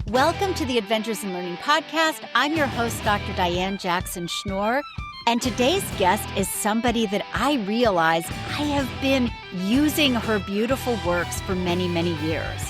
Welcome to the Adventures in Learning podcast. I'm your host, Dr. Diane Jackson Schnorr, and today's guest is somebody that I realize I have been using her beautiful works for many, many years.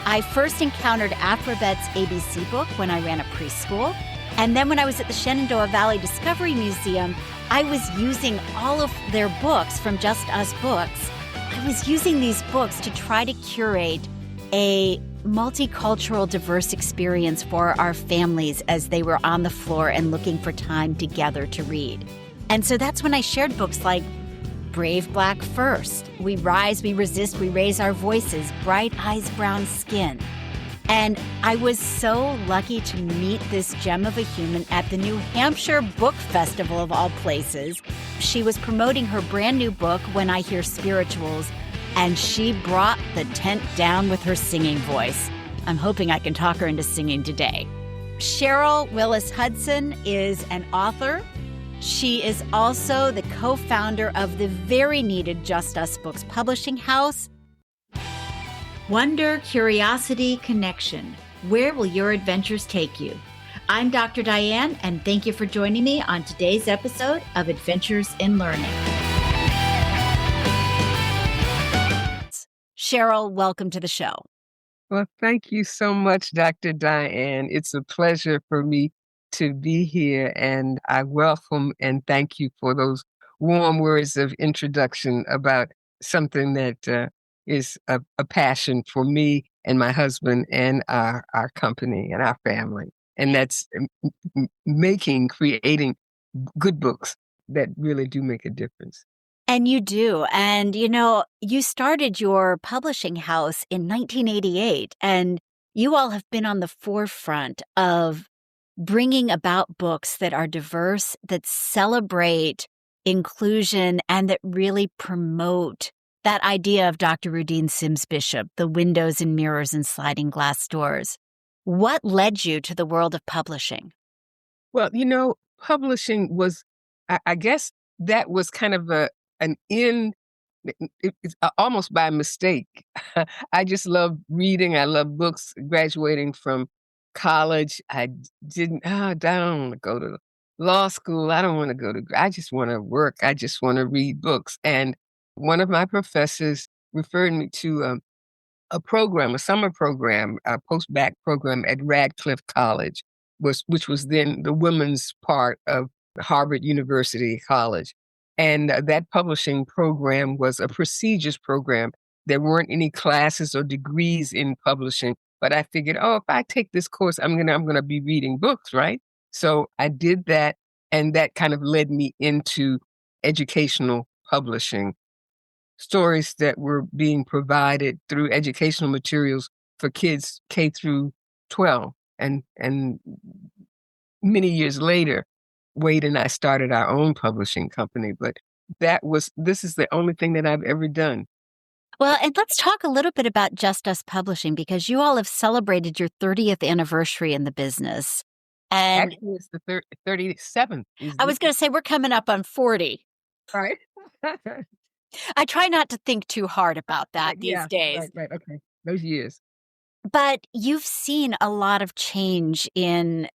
I first encountered AfroBets' ABC book when I ran a preschool, and then when I was at the Shenandoah Valley Discovery Museum, I was using all of their books from Just Us Books. I was using these books to try to curate a multicultural, diverse experience for our families as they were on the floor and looking for time together to read. And so that's when I shared books like Brave Black First, We Rise, We Resist, We Raise Our Voices, Bright Eyes, Brown Skin. And I was so lucky to meet this gem of a human at the New Hampshire Book Festival of all places. She was promoting her brand new book, When I Hear Spirituals, and she brought the tent down with her singing voice. I'm hoping I can talk her into singing today. Cheryl Willis Hudson is an author. She is also the co-founder of the very needed Just Us Books publishing house. Wonder, Curiosity, Connection. Where will your adventures take you? I'm Dr. Diane, and thank you for joining me on today's episode of Adventures in Learning. Cheryl, welcome to the show. Well, thank you so much, Dr. Diane. It's a pleasure for me to be here, and I welcome and thank you for those warm words of introduction about something that is a passion for me and my husband and our company and our family. And that's creating good books that really do make a difference. And you do. And, you started your publishing house in 1988, and you all have been on the forefront of bringing about books that are diverse, that celebrate inclusion, and that really promote that idea of Dr. Rudine Sims Bishop, the windows and mirrors and sliding glass doors. What led you to the world of publishing? Well, publishing was, I guess that was kind of it's almost by mistake. I just love reading. I love books. Graduating from college, I don't want to go to law school. I don't want to I just want to work. I just want to read books. And one of my professors referred me to a summer program, a post-bac program at Radcliffe College, which was then the women's part of Harvard University College. And that publishing program was a prestigious program. There weren't any classes or degrees in publishing, but I figured, if I take this course, I'm gonna be reading books, right? So I did that, and that kind of led me into educational publishing. Stories that were being provided through educational materials for kids K through 12. And many years later, Wade and I started our own publishing company, but this is the only thing that I've ever done. Well, and let's talk a little bit about Just Us Publishing, because you all have celebrated your 30th anniversary in the business. And actually, it's the 37th. I was going to say, we're coming up on 40. Right. I try not to think too hard about that these days. Right, okay. Those years. But you've seen a lot of change in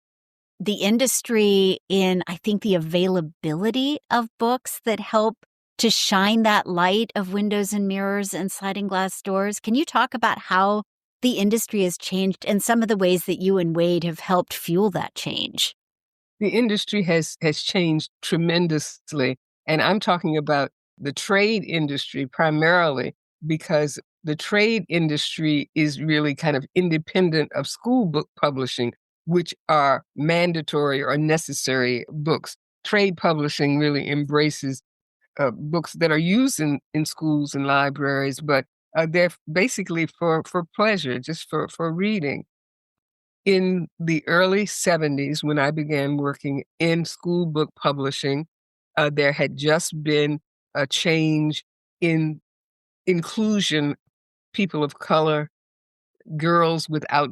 the industry, in, I think, the availability of books that help to shine that light of windows and mirrors and sliding glass doors. Can you talk about how the industry has changed and some of the ways that you and Wade have helped fuel that change? The industry has changed tremendously. And I'm talking about the trade industry primarily, because the trade industry is really kind of independent of school book publishing, which are mandatory or necessary books. Trade publishing really embraces books that are used in schools and libraries, but they're basically for pleasure, just for reading. In the early 70s, when I began working in school book publishing, there had just been a change in inclusion, people of color, girls without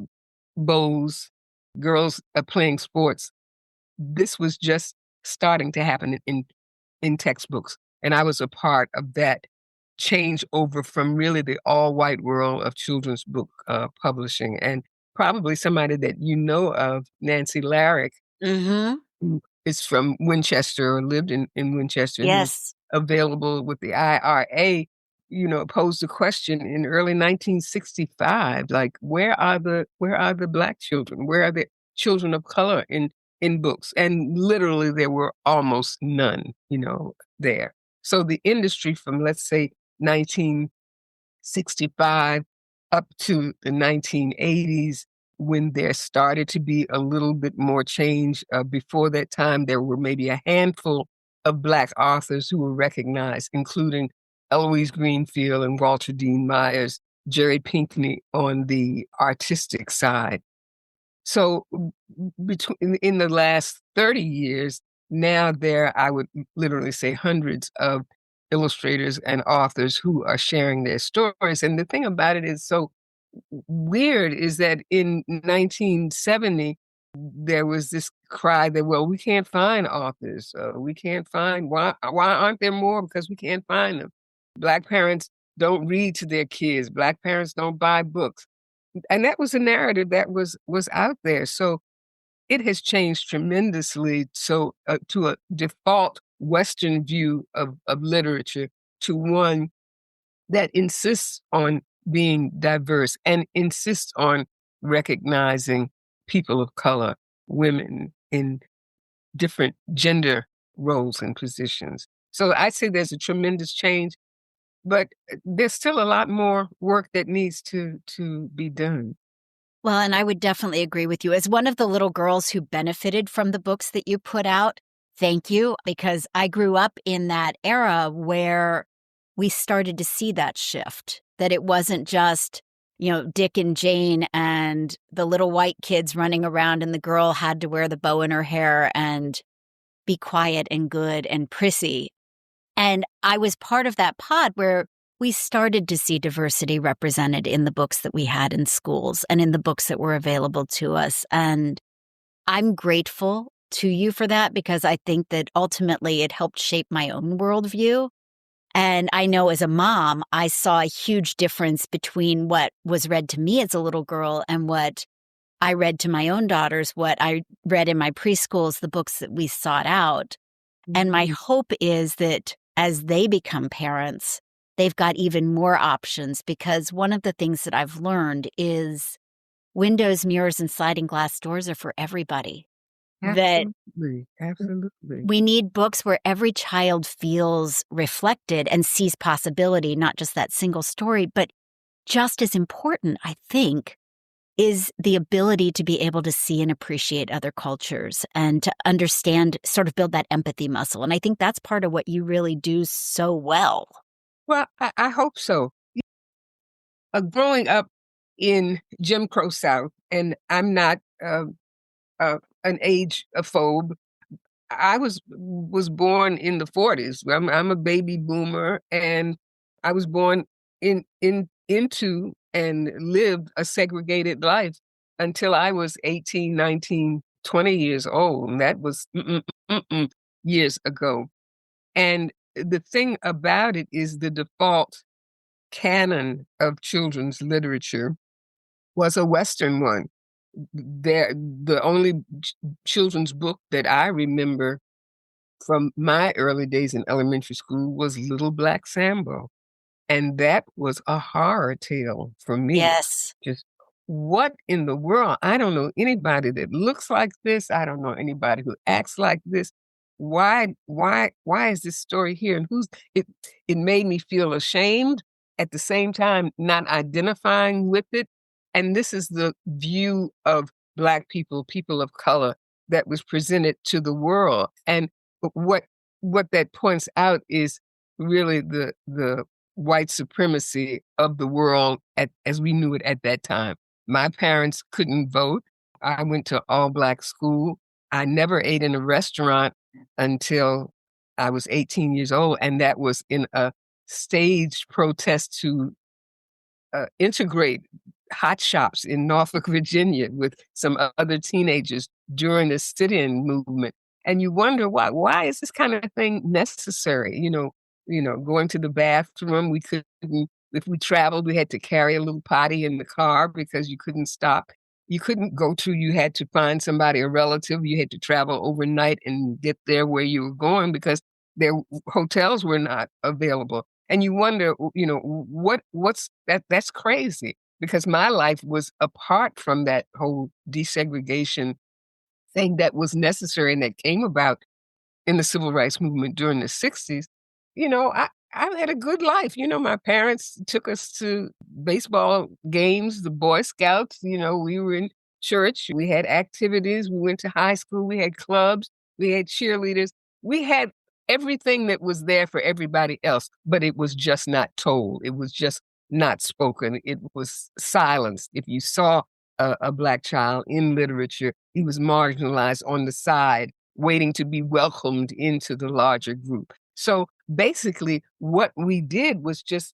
bows, girls playing sports. This was just starting to happen in textbooks. And I was a part of that change over from really the all-white world of children's book publishing. And probably somebody that you know of, Nancy Larrick, Mm-hmm. who is from Winchester or lived in Winchester, and was Yes. available with the IRA, posed a question in early 1965, like, where are the Black children? Where are the children of color in books? And literally there were almost none, there. So the industry from, let's say, 1965 up to the 1980s, when there started to be a little bit more change. Before that time, there were maybe a handful of Black authors who were recognized, including Eloise Greenfield and Walter Dean Myers, Jerry Pinkney on the artistic side. So between in the last 30 years, now I would literally say, hundreds of illustrators and authors who are sharing their stories. And the thing about it is so weird is that in 1970, there was this cry that, well, we can't find authors. We can't find, why aren't there more? Because we can't find them. Black parents don't read to their kids. Black parents don't buy books. And that was a narrative that was out there. So it has changed tremendously. So to a default Western view of literature, to one that insists on being diverse and insists on recognizing people of color, women in different gender roles and positions. So I say there's a tremendous change, but there's still a lot more work that needs to be done. Well, and I would definitely agree with you. As one of the little girls who benefited from the books that you put out, thank you, because I grew up in that era where we started to see that shift, that it wasn't just, Dick and Jane and the little white kids running around and the girl had to wear the bow in her hair and be quiet and good and prissy. And I was part of that pod where we started to see diversity represented in the books that we had in schools and in the books that were available to us. And I'm grateful to you for that, because I think that ultimately it helped shape my own worldview. And I know as a mom, I saw a huge difference between what was read to me as a little girl and what I read to my own daughters, what I read in my preschools, the books that we sought out. And my hope is that as they become parents, they've got even more options, because one of the things that I've learned is windows, mirrors, and sliding glass doors are for everybody. That Absolutely. we need books where every child feels reflected and sees possibility, not just that single story. But just as important, I think, is the ability to be able to see and appreciate other cultures and to understand, sort of build that empathy muscle. And I think that's part of what you really do so well. Well, I hope so. Growing up in Jim Crow South, and I'm not an age phobe. I was born in the 40s. I'm a baby boomer, and I was born into and lived a segregated life until I was 18, 19, 20 years old. And that was years ago. And the thing about it is the default canon of children's literature was a Western one. The only children's book that I remember from my early days in elementary school was Little Black Sambo. And that was a horror tale for me. Yes. Just what in the world? I don't know anybody that looks like this. I don't know anybody who acts like this. Why is this story here? And it made me feel ashamed, at the same time not identifying with it. And this is the view of Black people, people of color, that was presented to the world. And what that points out is really the white supremacy of the world as we knew it at that time. My parents couldn't vote. I went to all Black school. I never ate in a restaurant until I was 18 years old, and that was in a staged protest to integrate hot shops in Norfolk, Virginia, with some other teenagers during the sit-in movement. And you wonder why is this kind of thing necessary? Going to the bathroom, we couldn't, if we traveled, we had to carry a little potty in the car because you couldn't stop, you couldn't go to. You had to find somebody, a relative. You had to travel overnight and get there where you were going because their hotels were not available. And you wonder, what's that? That's crazy because my life was apart from that whole desegregation thing that was necessary and that came about in the civil rights movement during the 60s. I had a good life. My parents took us to baseball games, the Boy Scouts. We were in church. We had activities. We went to high school. We had clubs. We had cheerleaders. We had everything that was there for everybody else, but it was just not told. It was just not spoken. It was silenced. If you saw a Black child in literature, he was marginalized on the side, waiting to be welcomed into the larger group. So basically, what we did was just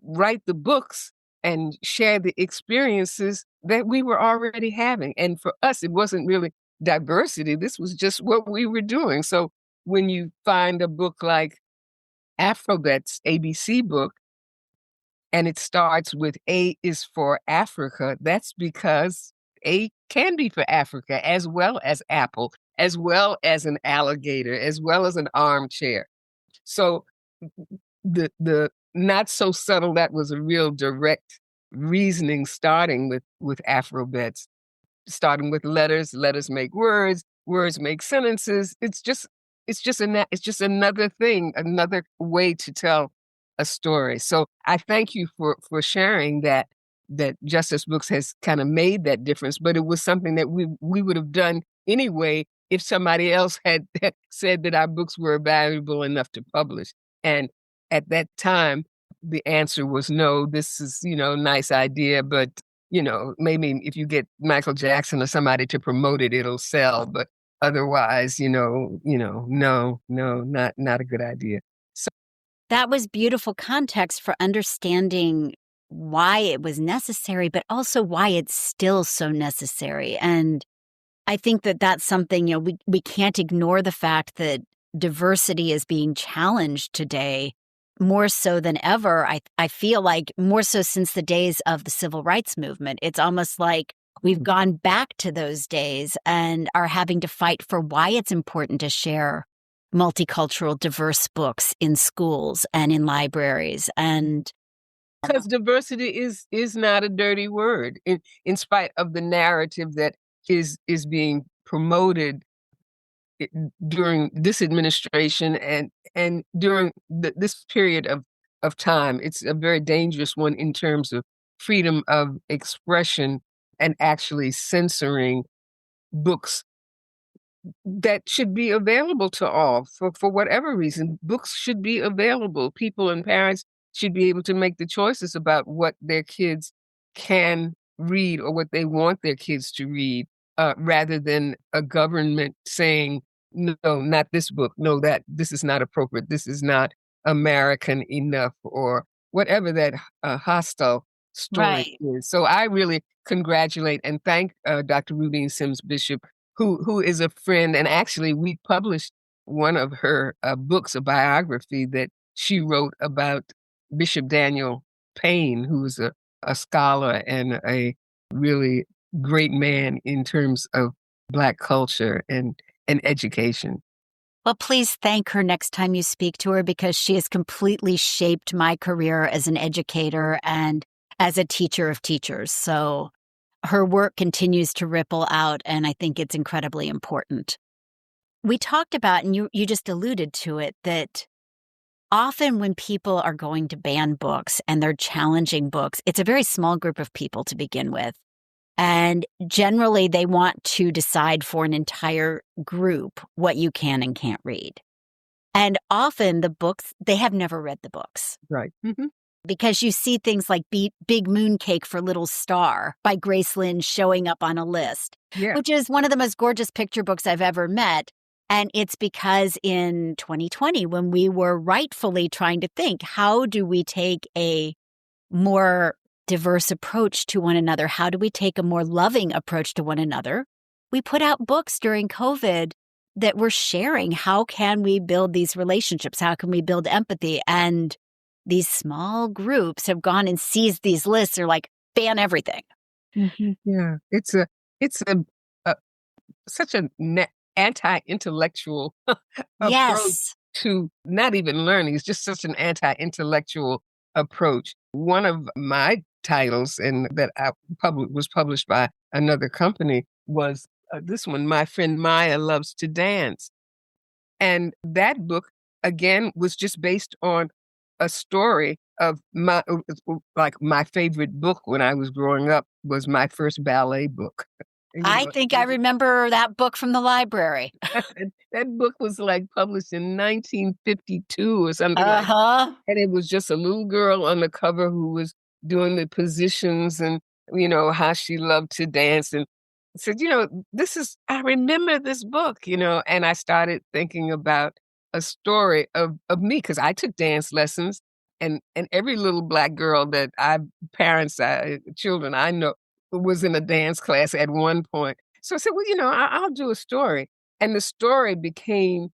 write the books and share the experiences that we were already having. And for us, it wasn't really diversity. This was just what we were doing. So when you find a book like AfroBets, ABC book, and it starts with A is for Africa, that's because A can be for Africa as well as apple, as well as an alligator, as well as an armchair. So the not so subtle, that was a real direct reasoning starting with AfroBets, starting with letters make words, words make sentences. It's just another thing, another way to tell a story. So I thank you for sharing that Justice Books has kind of made that difference, but it was something that we would have done anyway if somebody else had said that our books were valuable enough to publish. And at that time, the answer was no. This is, nice idea, but maybe if you get Michael Jackson or somebody to promote it, it'll sell. But otherwise, no, not a good idea. So that was beautiful context for understanding why it was necessary, but also why it's still so necessary. And I think that that's something, we can't ignore the fact that diversity is being challenged today more so than ever. I feel like more so since the days of the civil rights movement. It's almost like we've gone back to those days and are having to fight for why it's important to share multicultural, diverse books in schools and in libraries. And because diversity is not a dirty word, in spite of the narrative that is being promoted during this administration and during this period of time. It's a very dangerous one in terms of freedom of expression and actually censoring books that should be available to all for whatever reason. Books should be available. People and parents should be able to make the choices about what their kids can read or what they want their kids to read, rather than a government saying, no, not this book. No, this is not appropriate. This is not American enough, or whatever that hostile story is. So I really congratulate and thank Dr. Rudine Sims Bishop, who is a friend. And actually, we published one of her books, a biography that she wrote about Bishop Daniel Payne, who is a scholar and a really great man in terms of Black culture and education. Well, please thank her next time you speak to her, because she has completely shaped my career as an educator and as a teacher of teachers. So her work continues to ripple out, and I think it's incredibly important. We talked about, and you just alluded to it, that often when people are going to ban books and they're challenging books, it's a very small group of people to begin with. And generally, they want to decide for an entire group what you can and can't read. And often the books, they have never read the books. Right. Mm-hmm. Because you see things like Big Mooncake for Little Star by Grace Lynn showing up on a list, which is one of the most gorgeous picture books I've ever met. And it's because in 2020, when we were rightfully trying to think, how do we take a more diverse approach to one another? How do we take a more loving approach to one another? We put out books during COVID that were sharing how can we build these relationships? How can we build empathy? And these small groups have gone and seized these lists. They're like, ban everything. Mhm. Yeah, it's a such a anti-intellectual approach Yes. to not even learning. It's just such an anti-intellectual approach. One of my titles and that I was published by another company was this one, My Friend Maya Loves to Dance. And that book, again, was just based on a story of like my favorite book when I was growing up was my first ballet book. You I know, think I remember that book from the library. that book was like published in 1952 or something like Uh-huh. and it was just a little girl on the cover who was doing the positions and, how she loved to dance and said, I remember this book, and I started thinking about a story of me because I took dance lessons and every little black girl that children I know was in a dance class at one point. So I said, well, I'll do a story. And the story became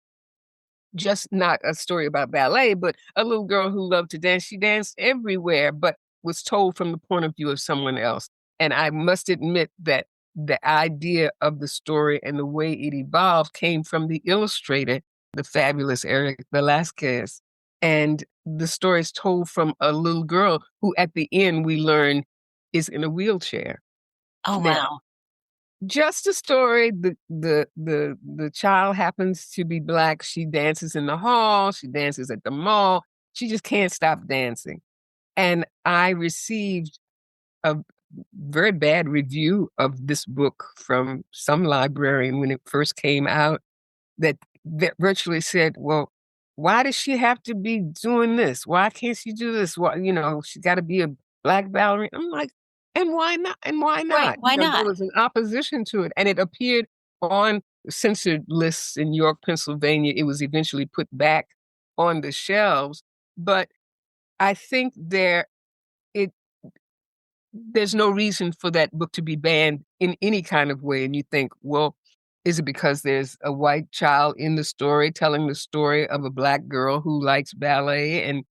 just not a story about ballet, but a little girl who loved to dance. She danced everywhere, but was told from the point of view of someone else. And I must admit that the idea of the story and the way it evolved came from the illustrator, the fabulous Eric Velasquez. And the story is told from a little girl who, at the end, we learn is in a wheelchair. Oh, Now, wow. just a story. The child happens to be Black. She dances in the hall. She dances at the mall. She just can't stop dancing. And I received a very bad review of this book from some librarian when it first came out that virtually said, "Well, why does she have to be doing this? Why can't she do this? Why, she's got to be a Black ballerina." I'm like, and why not? And why Right, not? why There not? was an opposition to it, and it appeared on censored lists in York, Pennsylvania. It was eventually put back on the shelves, but I think it there's no reason for that book to be banned in any kind of way. And you think, well, is it because there's a white child in the story telling the story of a Black girl who likes ballet? And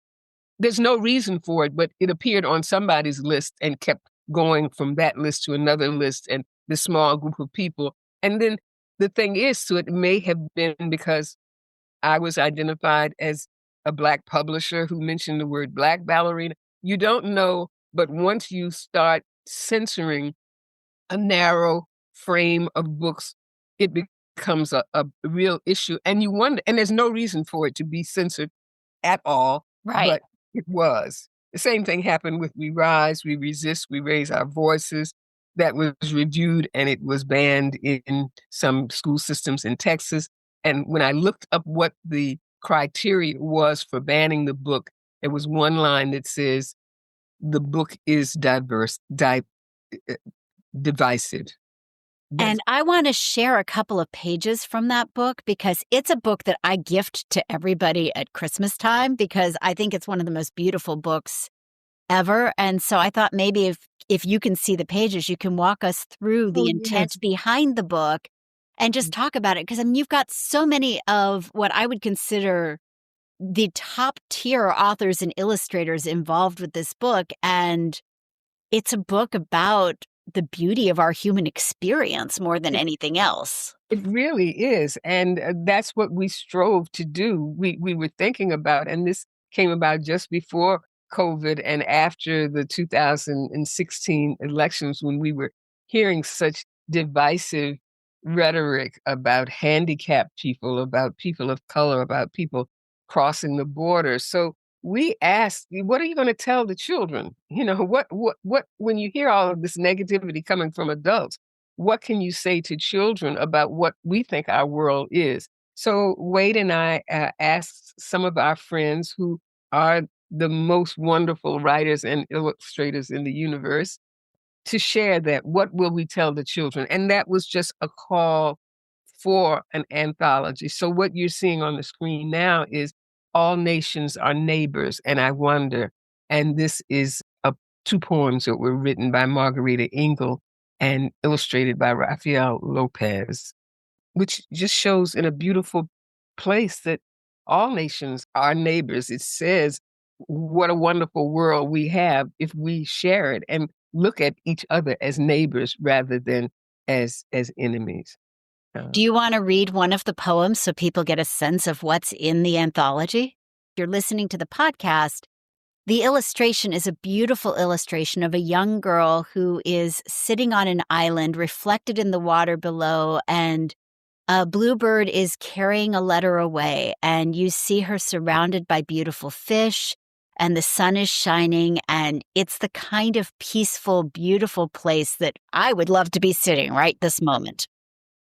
there's no reason for it, but it appeared on somebody's list and kept going from that list to another list and this small group of people. And then the thing is, so it may have been because I was identified as a Black publisher who mentioned the word Black ballerina. You don't know, but once you start censoring a narrow frame of books, it becomes a real issue. And you wonder, and there's no reason for it to be censored at all, Right. but it was. The same thing happened with We Rise, We Resist, We Raise Our Voices. That was reviewed and it was banned in some school systems in Texas. And when I looked up what the criteria was for banning the book, there was one line that says, the book is divisive. And That's I want to share a couple of pages from that book because it's a book that I gift to everybody at Christmas time because I think it's one of the most beautiful books ever. And so I thought maybe if you can see the pages, you can walk us through oh the yes. intent behind the book and just talk about it. Because I mean, you've got so many of what I would consider the top tier authors and illustrators involved with this book. And it's a book about the beauty of our human experience more than anything else. It really is, and that's what we strove to do. We were thinking about, and this came about just before COVID and after the 2016 elections, when we were hearing such divisive rhetoric about handicapped people, about people of color, about people crossing the border. So we asked, "What are you going to tell the children? What? When you hear all of this negativity coming from adults." What can you say to children about what we think our world is? So Wade and I asked some of our friends who are the most wonderful writers and illustrators in the universe to share that. What will we tell the children? And that was just a call for an anthology. So what you're seeing on the screen now is All Nations Are Neighbors, and I Wonder. And this is two poems that were written by Margarita Engel and illustrated by Rafael Lopez, which just shows in a beautiful place that all nations are neighbors. It says what a wonderful world we have if we share it. And look at each other as neighbors rather than as enemies. Do you want to read one of the poems so people get a sense of what's in the anthology? If you're listening to the podcast, the illustration is a beautiful illustration of a young girl who is sitting on an island reflected in the water below, and a bluebird is carrying a letter away, and you see her surrounded by beautiful fish, and the sun is shining, and it's the kind of peaceful, beautiful place that I would love to be sitting right this moment.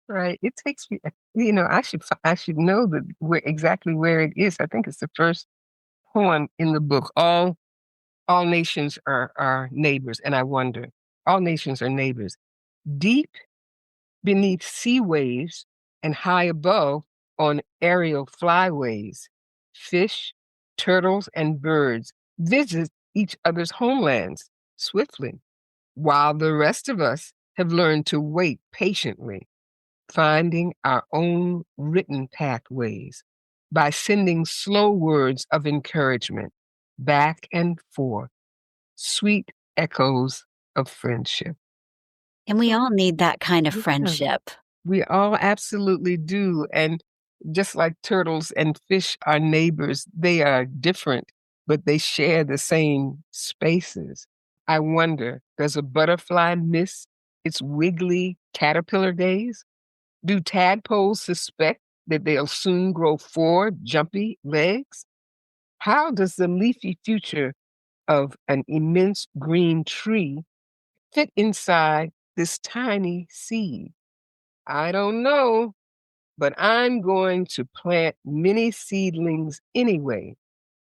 Right. It takes me, I should know exactly where it is. I think it's the first poem in the book. All nations are neighbors, and I wonder, all nations are neighbors. Deep beneath sea waves and high above on aerial flyways, fish, turtles, and birds visit each other's homelands swiftly, while the rest of us have learned to wait patiently, finding our own written pathways by sending slow words of encouragement back and forth, sweet echoes of friendship. And we all need that kind of Yeah. friendship. We all absolutely do. And just like turtles and fish are neighbors, they are different, but they share the same spaces. I wonder, does a butterfly miss its wiggly caterpillar days? Do tadpoles suspect that they'll soon grow four jumpy legs? How does the leafy future of an immense green tree fit inside this tiny seed? I don't know, but I'm going to plant many seedlings anyway,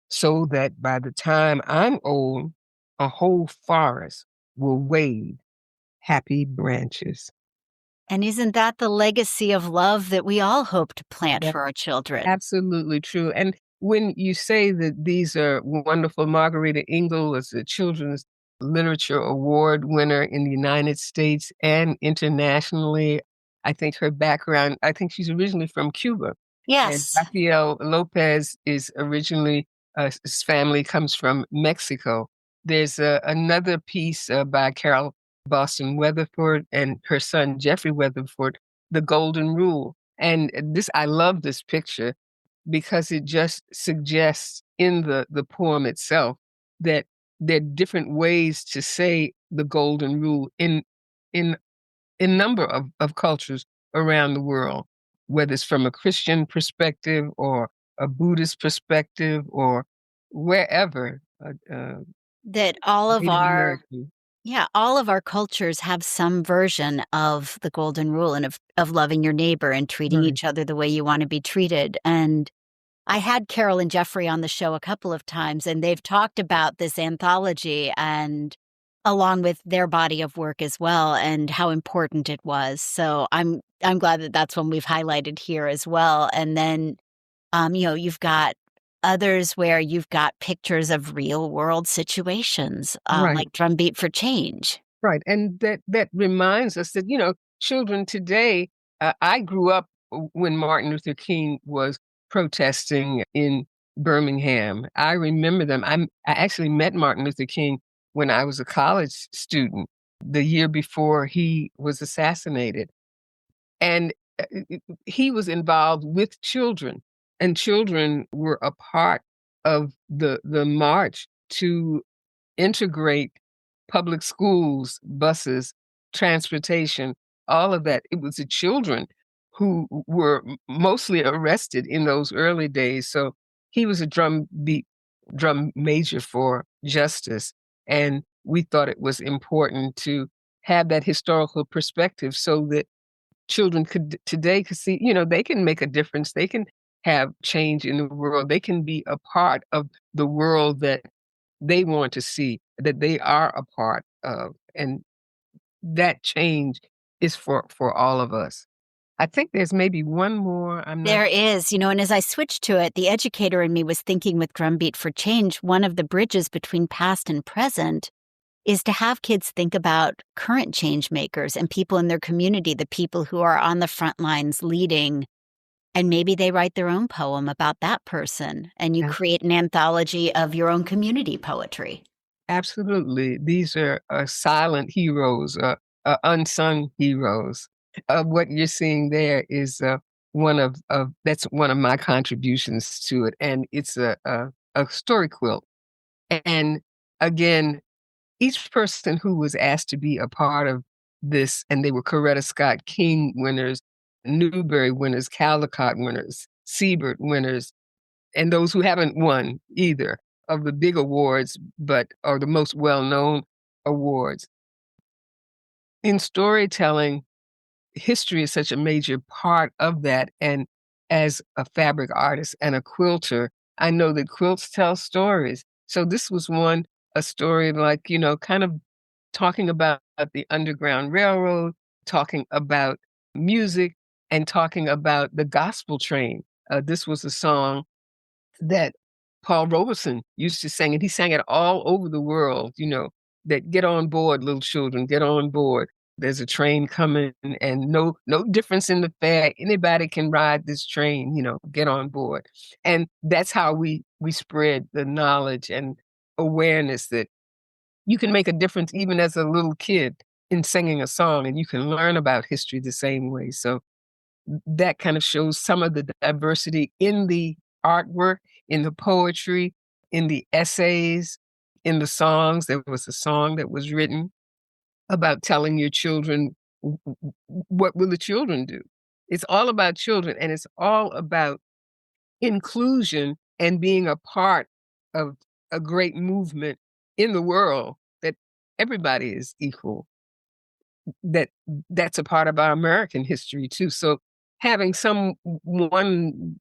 so that by the time I'm old, a whole forest will wave happy branches. And isn't that the legacy of love that we all hope to plant for our children? Absolutely true. And when you say that these are wonderful, Margarita Engel is a Children's Literature Award winner in the United States and internationally. I think her background, I think she's originally from Cuba. And Yes. Rafael Lopez is originally, his family comes from Mexico. There's another piece by Carol Boston Weatherford and her son Jeffrey Weatherford, The Golden Rule. And I love this picture because it just suggests in the poem itself that there are different ways to say the golden rule in number of cultures around the world, whether it's from a Christian perspective or a Buddhist perspective or wherever, That all of Native our American. Yeah, all of our cultures have some version of the golden rule and of loving your neighbor and treating Right. each other the way you want to be treated. And I had Carol and Jeffrey on the show a couple of times, and they've talked about this anthology and along with their body of work as well and how important it was. So I'm glad that that's one we've highlighted here as well. And then you've got others where you've got pictures of real world situations, Right. like Drumbeat for Change. Right, and that reminds us that, children today, I grew up when Martin Luther King was protesting in Birmingham. I remember them. I actually met Martin Luther King when I was a college student, the year before he was assassinated. And he was involved with children, and children were a part of the march to integrate public schools, buses, transportation, all of that. It was the children who were mostly arrested in those early days. So he was a drum major for justice. And we thought it was important to have that historical perspective so that children today could see, they can make a difference. They can have change in the world. They can be a part of the world that they want to see, that they are a part of. And that change is for all of us. I think there's maybe one more. I'm not. There is, and as I switched to it, the educator in me was thinking with Drumbeat for Change, one of the bridges between past and present is to have kids think about current change makers and people in their community, the people who are on the front lines leading. And maybe they write their own poem about that person, and you Yeah. create an anthology of your own community poetry. Absolutely. These are silent heroes, unsung heroes. What you're seeing there is that's one of my contributions to it. And it's a story quilt. And again, each person who was asked to be a part of this, and they were Coretta Scott King winners, Newbery winners, Caldecott winners, Siebert winners, and those who haven't won either of the big awards, but are the most well-known awards. In storytelling, history is such a major part of that. And as a fabric artist and a quilter, I know that quilts tell stories. So this was a story like, kind of talking about the Underground Railroad, talking about music, and talking about the gospel train. This was a song that Paul Robeson used to sing, and he sang it all over the world, that get on board, little children, get on board. There's a train coming and no difference in the fare. Anybody can ride this train, get on board. And that's how we spread the knowledge and awareness that you can make a difference even as a little kid in singing a song, and you can learn about history the same way. So that kind of shows some of the diversity in the artwork, in the poetry, in the essays, in the songs. There was a song that was written about telling your children, what will the children do? It's all about children, and it's all about inclusion and being a part of a great movement in the world that everybody is equal. That's a part of our American history too. So having one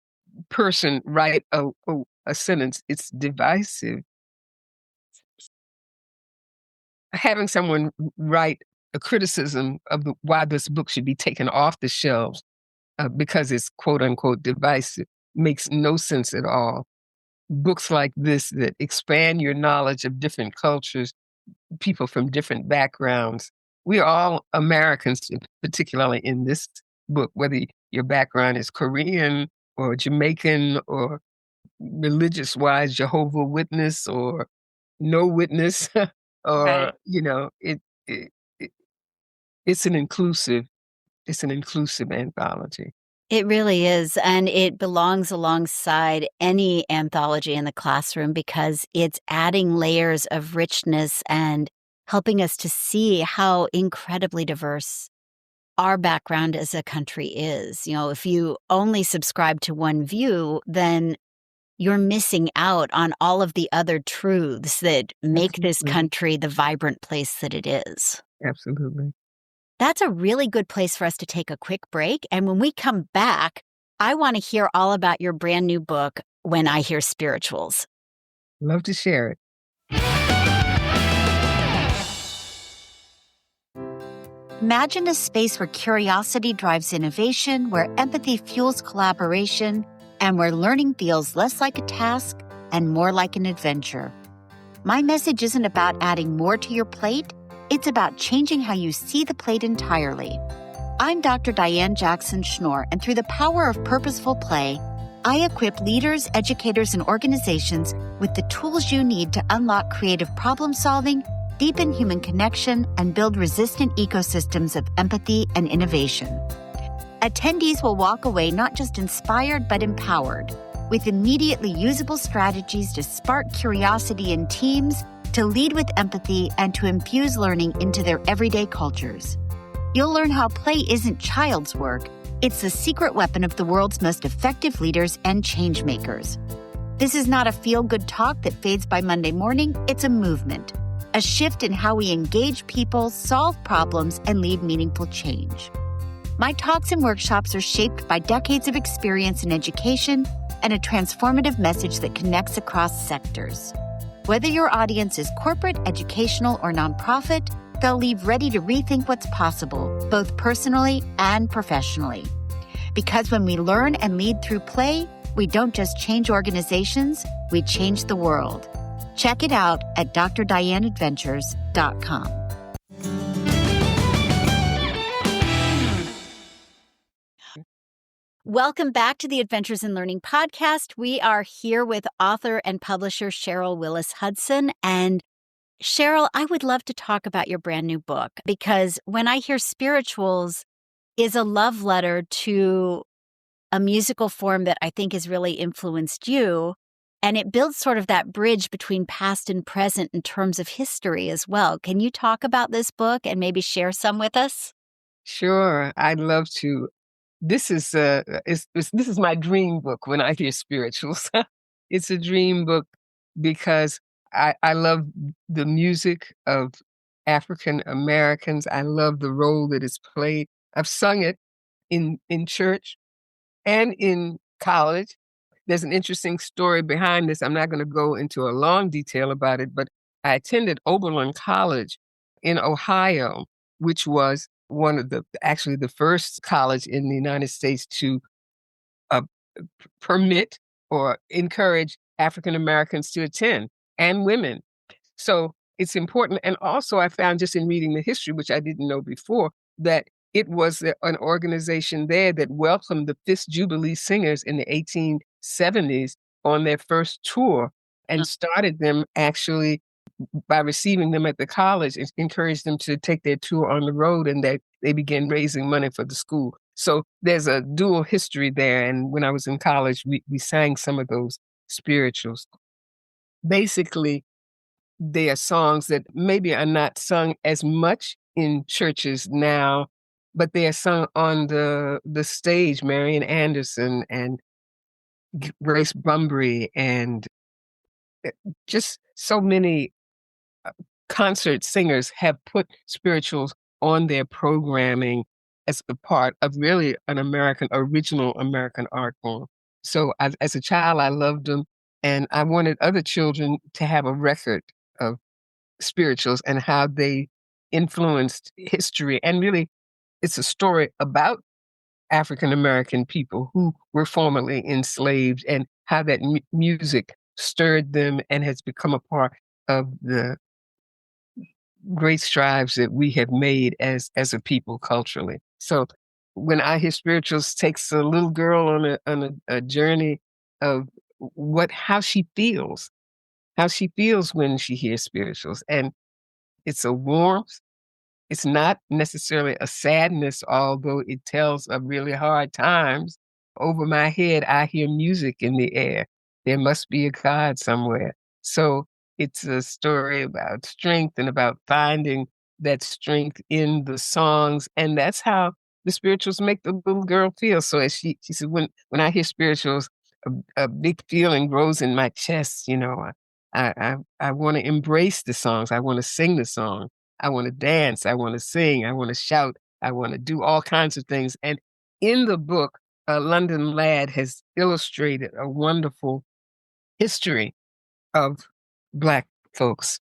person write a sentence, it's divisive. Having someone write a criticism of why this book should be taken off the shelves because it's quote unquote divisive makes no sense at all. Books like this that expand your knowledge of different cultures, people from different backgrounds. We are all Americans, particularly in this book, whether your background is Korean or Jamaican or religious-wise Jehovah Witness or no witness, or Right. it, it it's an inclusive anthology. It really is, and it belongs alongside any anthology in the classroom because it's adding layers of richness and helping us to see how incredibly diverse our background as a country is. If you only subscribe to one view, then you're missing out on all of the other truths that make this Absolutely. country the vibrant place that it is. Absolutely. That's a really good place for us to take a quick break. And when we come back, I want to hear all about your brand new book, When I Hear Spirituals. Love to share it. Imagine a space where curiosity drives innovation, where empathy fuels collaboration, and where learning feels less like a task and more like an adventure. My message isn't about adding more to your plate. It's about changing how you see the plate entirely. I'm Dr. Diane Jackson Schnorr, and through the power of purposeful play, I equip leaders, educators, and organizations with the tools you need to unlock creative problem solving, deepen human connection, and build resistant ecosystems of empathy and innovation. Attendees will walk away not just inspired, but empowered, with immediately usable strategies to spark curiosity in teams, to lead with empathy, and to infuse learning into their everyday cultures. You'll learn how play isn't child's work. It's the secret weapon of the world's most effective leaders and change makers. This is not a feel-good talk that fades by Monday morning. It's a movement, a shift in how we engage people, solve problems, and lead meaningful change. My talks and workshops are shaped by decades of experience in education and a transformative message that connects across sectors. Whether your audience is corporate, educational, or nonprofit, they'll leave ready to rethink what's possible, both personally and professionally. Because when we learn and lead through play, we don't just change organizations, we change the world. Check it out at drdianeadventures.com. Welcome back to the Adventures in Learning podcast. We are here with author and publisher Cheryl Willis Hudson, and Cheryl, I would love to talk about your brand new book because when I hear spirituals is a love letter to a musical form that I think has really influenced you. And it builds sort of that bridge between past and present in terms of history as well. Can you talk about this book and maybe share some with us? Sure, I'd love to. This is my dream book when I hear spirituals. It's a dream book because I love the music of African Americans. I love the role that it's played. I've sung it in church and in college. There's an interesting story behind this. I'm not going to go into a long detail about it, but I attended Oberlin College in Ohio, which was one of actually the first college in the United States to uh, permit or encourage African Americans to attend and women. So it's important. And also, I found just in reading the history, which I didn't know before, that it was an organization there that welcomed the Fifth Jubilee Singers in the 1870s on their first tour and started them actually by receiving them at the college, it encouraged them to take their tour on the road, and they began raising money for the school. So there's a dual history there. And when I was in college, we sang some of those spirituals. Basically, they are songs that maybe are not sung as much in churches now, but they are sung on the stage. Marian Anderson and Grace Bumbry and uh, just so many concert singers have put spirituals on their programming as a part of really an original American art form. So as a child, I loved them, and I wanted other children to have a record of spirituals and how they influenced history. And really, it's a story about African American people who were formerly enslaved and how that music stirred them and has become a part of the great strides that we have made as a people culturally. So when I hear spirituals, takes a little girl on a journey of how she feels when she hears spirituals, and it's a warmth. It's not necessarily a sadness, although it tells of really hard times. Over my head, I hear music in the air. There must be a God somewhere. So it's a story about strength and about finding that strength in the songs. And that's how the spirituals make the little girl feel. So as she said, when I hear spirituals, a big feeling grows in my chest. I want to embrace the songs. I want to sing the song. I want to dance. I want to sing. I want to shout. I want to do all kinds of things. And in the book, London Ladd has illustrated a wonderful history of Black folks.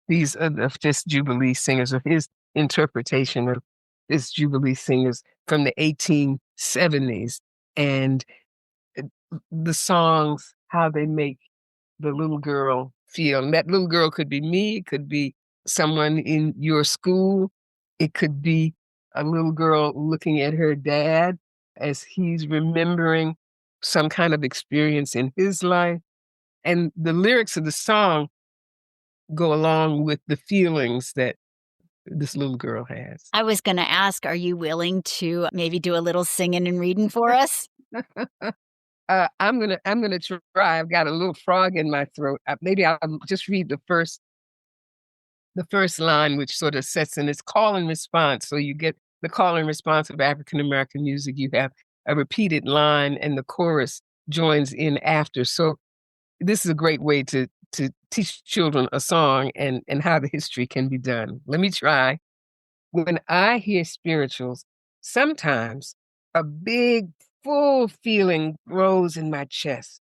These are the Fifth Jubilee Singers, or his interpretation of Fifth Jubilee Singers from the 1870s. And the songs, how they make the little girl feel. And that little girl could be me, it could be someone in your school, it could be a little girl looking at her dad as he's remembering some kind of experience in his life. And the lyrics of the song go along with the feelings that this little girl has. I was going to ask, are you willing to maybe do a little singing and reading for us? I'm gonna try. I've got a little frog in my throat. Maybe I'll just read the first line, which sort of sets in. It's call and response. So you get the call and response of African American music. You have a repeated line, and the chorus joins in after. So this is a great way to teach children a song and how the history can be done. Let me try. When I hear spirituals, sometimes a big, full feeling grows in my chest.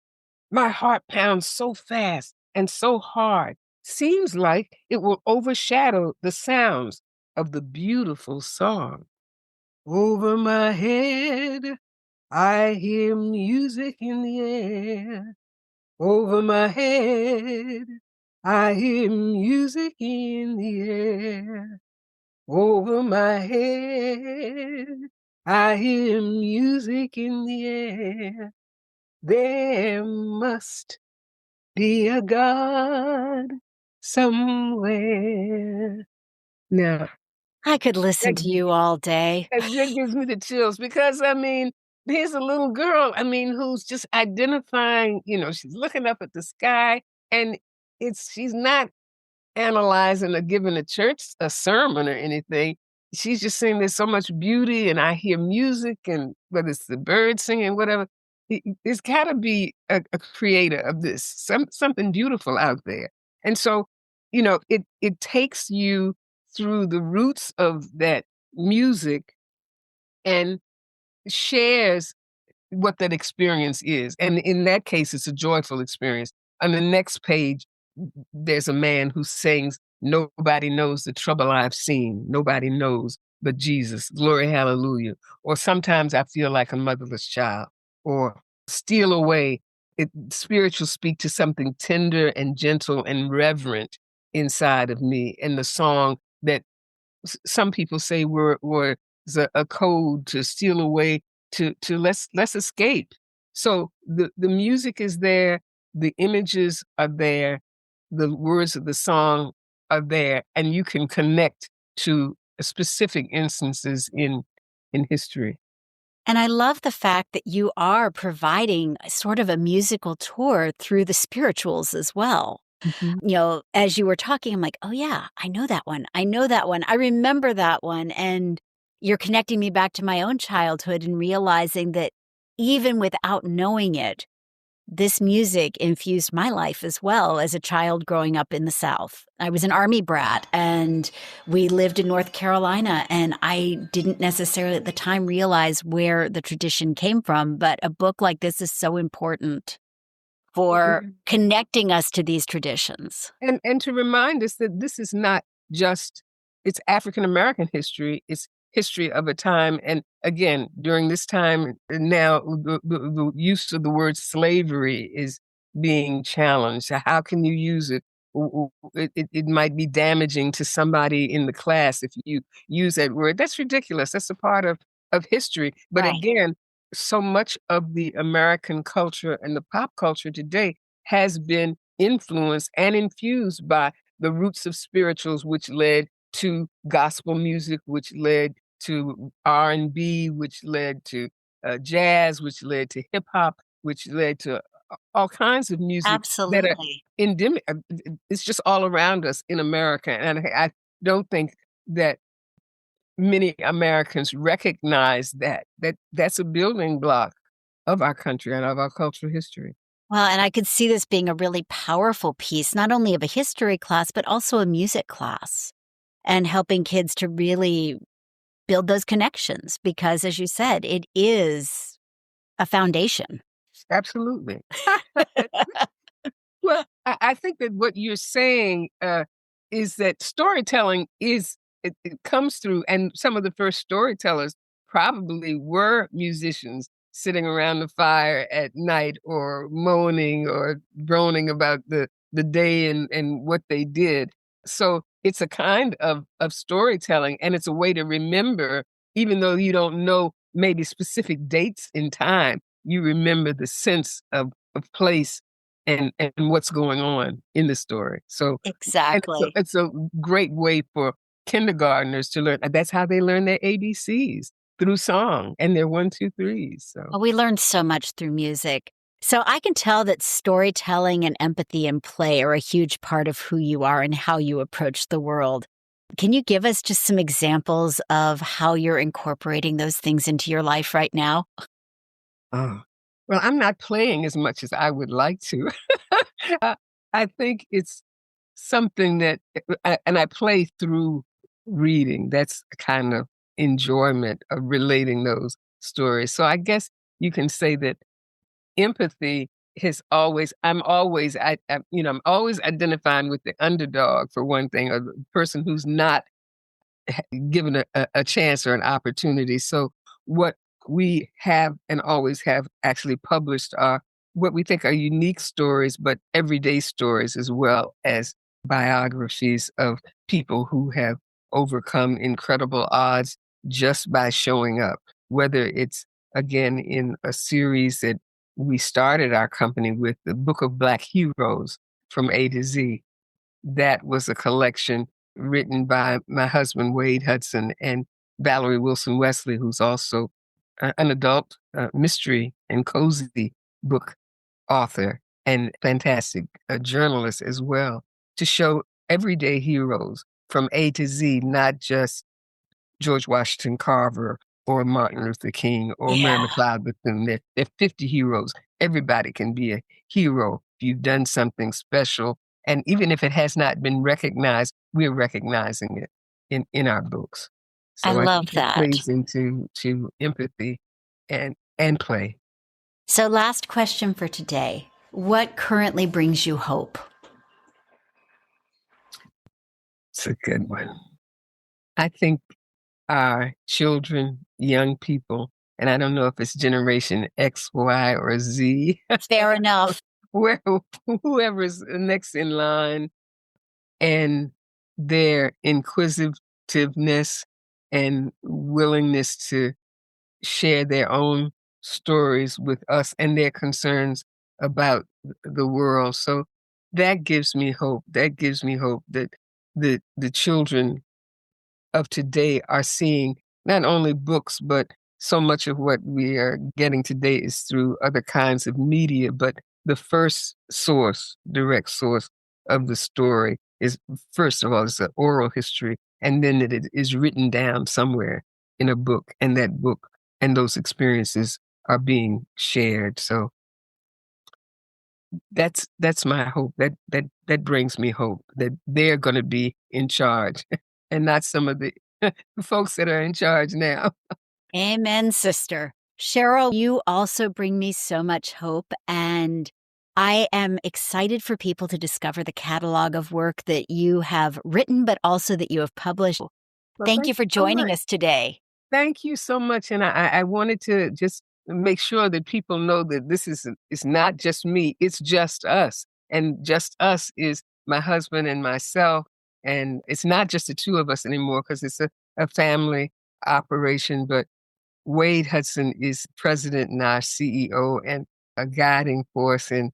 My heart pounds so fast and so hard, seems like it will overshadow the sounds of the beautiful song. Over my head, I hear music in the air. Over my head, I hear music in the air. Over my head, I hear music in the air. There must be a God somewhere. Now, I could listen that to you all day. that gives me the chills because, I mean, here's a little girl, I mean, who's just identifying, she's looking up at the sky, and she's not analyzing or giving the church a sermon or anything. She's just saying there's so much beauty, and I hear music, and whether it's the birds singing, whatever, there's gotta be a creator of this, something beautiful out there. And so, it takes you through the roots of that music and shares what that experience is, and in that case, it's a joyful experience. On the next page, there's a man who sings, "Nobody knows the trouble I've seen, nobody knows but Jesus, glory hallelujah." Or sometimes I feel like a motherless child, or "Steal away." Spiritual speak to something tender and gentle and reverent inside of me, and the song that some people say were a code to steal away, to let's escape. So the music is there, the images are there, the words of the song are there, and you can connect to specific instances in history. And I love the fact that you are providing sort of a musical tour through the spirituals as well. Mhm. As you were talking, I'm like, oh, yeah, I know that one. I know that one. I remember that one. And you're connecting me back to my own childhood and realizing that even without knowing it, this music infused my life as well as a child growing up in the South. I was an Army brat and we lived in North Carolina, and I didn't necessarily at the time realize where the tradition came from. But a book like this is so important for connecting us to these traditions. And to remind us that this is not just it's African American history, it's history of a time, and again, during this time now, the use of the word slavery is being challenged. How can you use it? It might be damaging to somebody in the class if you use that word. That's ridiculous. That's a part of history. But Right. again, so much of the American culture and the pop culture today has been influenced and infused by the roots of spirituals, which led to gospel music, which led to R&B, which led to jazz, which led to hip hop, which led to all kinds of music that are Absolutely. endemic. It's just all around us in America, and I don't think that many Americans recognize that's a building block of our country and of our cultural history. Well, and I could see this being a really powerful piece, not only of a history class, but also a music class, and helping kids to really build those connections because, as you said, it is a foundation. Absolutely. Well, I think that what you're saying is that storytelling it comes through, and some of the first storytellers probably were musicians sitting around the fire at night, or moaning or groaning about the day and what they did. So it's a kind of storytelling, and it's a way to remember, even though you don't know maybe specific dates in time, you remember the sense of place and what's going on in the story. So, and Exactly. it's a great way for kindergartners to learn. That's how they learn their ABCs, through song and their 1, 2, 3s. So, Well, we learn so much through music. So I can tell that storytelling and empathy and play are a huge part of who you are and how you approach the world. Can you give us just some examples of how you're incorporating those things into your life right now? oh, well, I'm not playing as much as I would like to. Uh, I think it's something that, and I play through reading. That's a kind of enjoyment of relating those stories. So I guess you can say that empathy has always I'm always identifying with the underdog, for one thing, or the person who's not given a chance or an opportunity. So what we have and always have actually published are what we think are unique stories, but everyday stories, as well as biographies of people who have overcome incredible odds just by showing up. Whether it's, again, in a series that we started our company with, the Book of Black Heroes, from A to Z. that was a collection written by my husband, Wade Hudson, and Valerie Wilson Wesley, who's also an adult mystery and cozy book author and fantastic journalist as well, to show everyday heroes from A to Z, not just George Washington Carver or Martin Luther King or Mary Yeah. McLeod Bethune. There are 50 heroes. Everybody can be a hero if you've done something special. And even if it has not been recognized, we're recognizing it in our books. I So I love think it that. plays into empathy and play. So last question for today. What currently brings you hope? It's a good one. I think our children, young people, and I don't know if it's generation X, Y, or Z, Fair enough. whoever's next in line, and their inquisitiveness and willingness to share their own stories with us and their concerns about the world. So that gives me hope. That gives me hope that the children of today are seeing not only books, but so much of what we are getting today is through other kinds of media. But the first source, direct source of the story is, first of all, it's an oral history, and then it is written down somewhere in a book, and that book and those experiences are being shared. So that's my hope. That brings me hope that they're going to be in charge, and not some of the folks that are in charge now. Amen, sister. Cheryl, you also bring me so much hope, and I am excited for people to discover the catalog of work that you have written, but also that you have published. Well, Thank you for so joining much. us today. Thank you so much, and I wanted to just make sure that people know that this is it's not just me; it's just us, and just us is my husband and myself, and it's not just the two of us anymore because it's a family operation, but Wade Hudson is president and our CEO and a guiding force in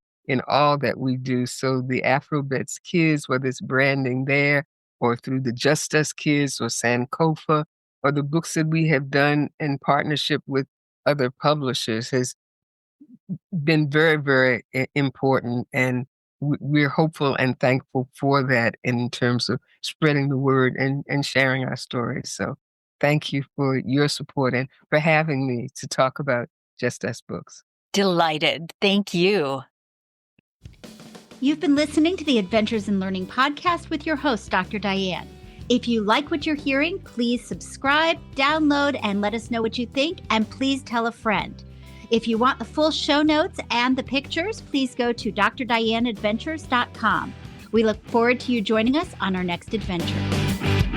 all that we do. So the AfroBets kids, whether it's branding there or through the Just Us Kids or Sankofa, or the books that we have done in partnership with other publishers, has been very, very important. And we're hopeful and thankful for that in terms of spreading the word and sharing our stories. So thank you for your support and for having me to talk about Just Us Books. Delighted. Thank you. You've been listening to the Adventures in Learning podcast with your host, Dr. Diane. If you like what you're hearing, please subscribe, download, and let us know what you think, and please tell a friend. If you want the full show notes and the pictures, please go to drdianeadventures.com. We look forward to you joining us on our next adventure.